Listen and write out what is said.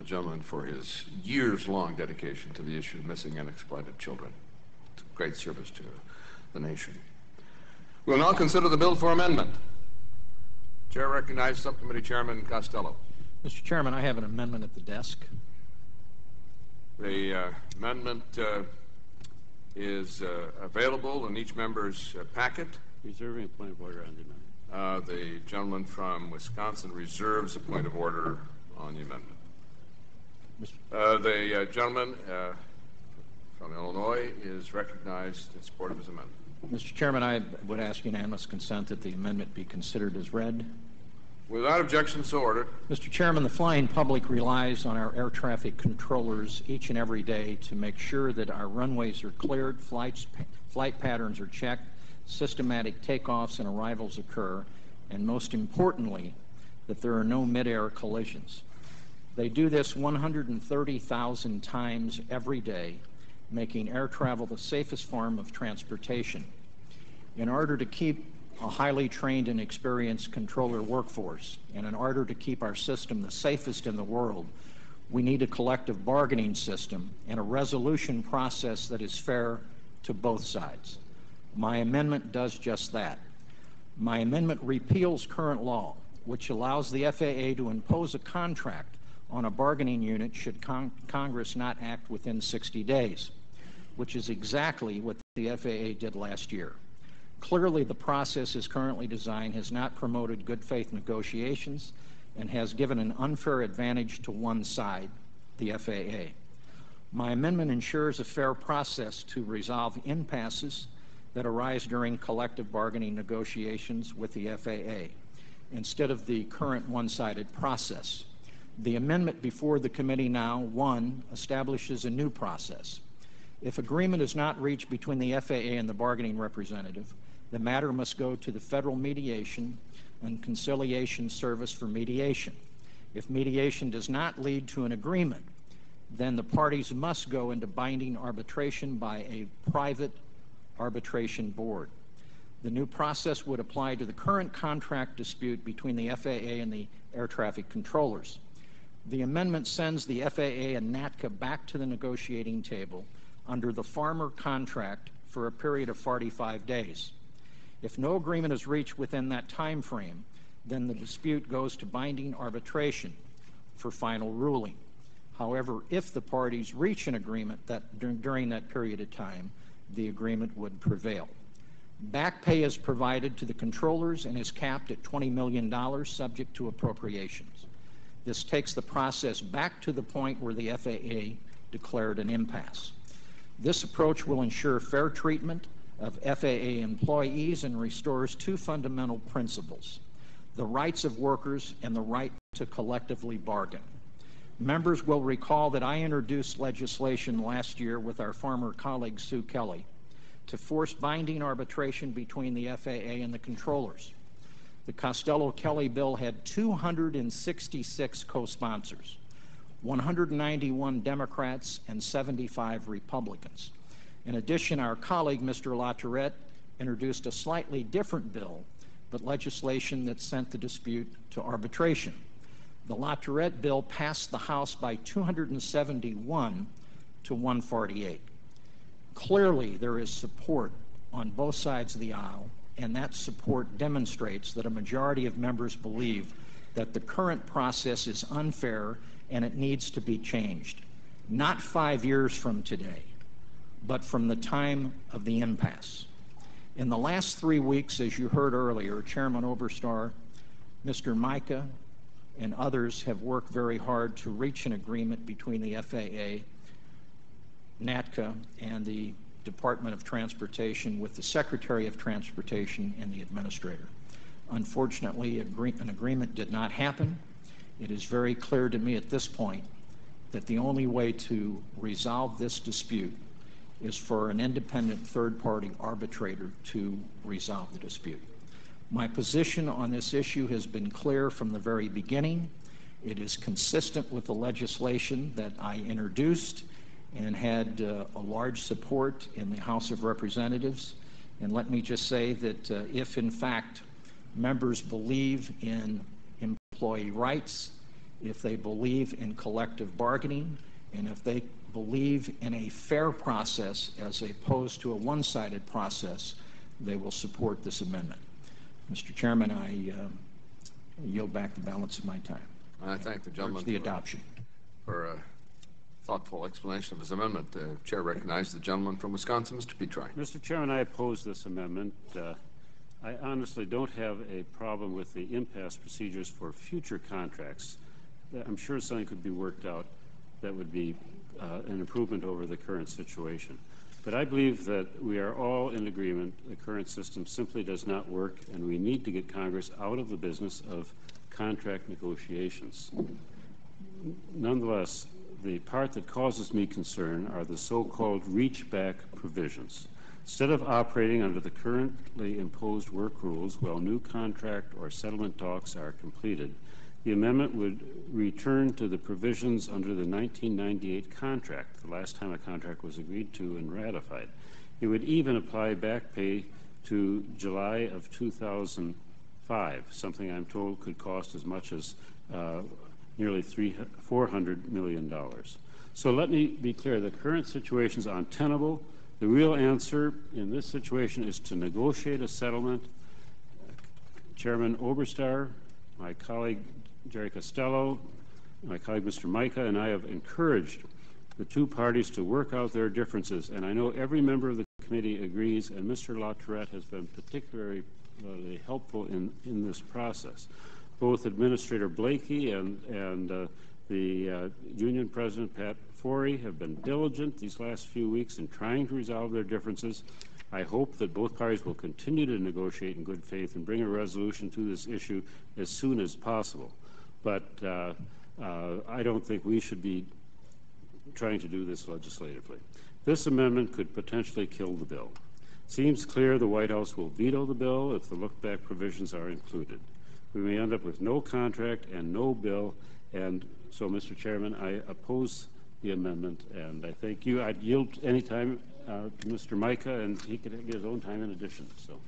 gentleman for his years-long dedication to the issue of missing and exploited children. It's a great service to the nation. We'll now consider the bill for amendment. Chair recognizes Subcommittee Chairman Costello. Mr. Chairman, I have an amendment at the desk. The amendment is available in each member's packet. Reserving a point of order on the amendment. The gentleman from Wisconsin reserves a point of order on the amendment. The gentleman from Illinois is recognized in support of his amendment. Mr. Chairman, I would ask unanimous consent that the amendment be considered as read. Without objection, so ordered. Mr. Chairman, the flying public relies on our air traffic controllers each and every day to make sure that our runways are cleared, flight patterns are checked, systematic takeoffs and arrivals occur, and most importantly, that there are no mid-air collisions. They do this 130,000 times every day, making air travel the safest form of transportation. In order to keep a highly trained and experienced controller workforce, and in order to keep our system the safest in the world, we need a collective bargaining system and a resolution process that is fair to both sides. My amendment does just that. My amendment repeals current law, which allows the FAA to impose a contract on a bargaining unit should Congress not act within 60 days, which is exactly what the FAA did last year. Clearly, the process as currently designed has not promoted good faith negotiations and has given an unfair advantage to one side, the FAA. My amendment ensures a fair process to resolve impasses that arise during collective bargaining negotiations with the FAA, instead of the current one-sided process. The amendment before the committee now, 1, establishes a new process. If agreement is not reached between the FAA and the bargaining representative, the matter must go to the Federal Mediation and Conciliation Service for mediation. If mediation does not lead to an agreement, then the parties must go into binding arbitration by a private arbitration board. The new process would apply to the current contract dispute between the FAA and the air traffic controllers. The amendment sends the FAA and NATCA back to the negotiating table under the former contract for a period of 45 days. If no agreement is reached within that time frame, then the dispute goes to binding arbitration for final ruling. However, if the parties reach an agreement during that period of time, the agreement would prevail. Back pay is provided to the controllers and is capped at $20 million subject to appropriations. This takes the process back to the point where the FAA declared an impasse. This approach will ensure fair treatment of FAA employees and restores two fundamental principles: the rights of workers and the right to collectively bargain. Members will recall that I introduced legislation last year with our former colleague Sue Kelly to force binding arbitration between the FAA and the controllers. The Costello-Kelly bill had 266 co-sponsors, 191 Democrats and 75 Republicans. In addition, our colleague, Mr. LaTourette, introduced a slightly different bill, but legislation that sent the dispute to arbitration. The LaTourette bill passed the House by 271 to 148. Clearly, there is support on both sides of the aisle, and that support demonstrates that a majority of members believe that the current process is unfair and it needs to be changed, not 5 years from today, but from the time of the impasse. In the last 3 weeks, as you heard earlier, Chairman Oberstar, Mr. Mica, and others have worked very hard to reach an agreement between the FAA, NATCA, and the Department of Transportation with the Secretary of Transportation and the Administrator. Unfortunately, an agreement did not happen. It is very clear to me at this point that the only way to resolve this dispute is for an independent third-party arbitrator to resolve the dispute. My position on this issue has been clear from the very beginning. It is consistent with the legislation that I introduced and had a large support in the House of Representatives. And let me just say that if in fact members believe in employee rights if they believe in collective bargaining, and if they believe in a fair process as opposed to a one-sided process, they will support this amendment. Mr. Chairman, I yield back the balance of my time. I thank the gentleman for the adoption. For a thoughtful explanation of his amendment. The chair recognizes the gentleman from Wisconsin, Mr. Petri. Mr. Chairman, I oppose this amendment. I honestly don't have a problem with the impasse procedures for future contracts. I'm sure something could be worked out that would be an improvement over the current situation. But I believe that we are all in agreement the current system simply does not work, and we need to get Congress out of the business of contract negotiations. Nonetheless, the part that causes me concern are the so-called reach-back provisions. Instead of operating under the currently imposed work rules while new contract or settlement talks are completed, the amendment would return to the provisions under the 1998 contract, the last time a contract was agreed to and ratified. It would even apply back pay to July of 2005, something I'm told could cost as much as nearly $400 million. So let me be clear, the current situation is untenable. The real answer in this situation is to negotiate a settlement. Chairman Oberstar, my colleague Jerry Costello, my colleague Mr. Mica, and I have encouraged the two parties to work out their differences, and I know every member of the committee agrees, and Mr. LaTourette has been particularly helpful in this process. Both Administrator Blakey and the union president, Pat Forey, have been diligent these last few weeks in trying to resolve their differences. I hope that both parties will continue to negotiate in good faith and bring a resolution to this issue as soon as possible. But I don't think we should be trying to do this legislatively. This amendment could potentially kill the bill. It seems clear the White House will veto the bill if the look-back provisions are included. We may end up with no contract and no bill, and so, Mr. Chairman, I oppose the amendment, and I thank you. I'd yield any time to Mr. Mica, and he could get his own time in addition. So.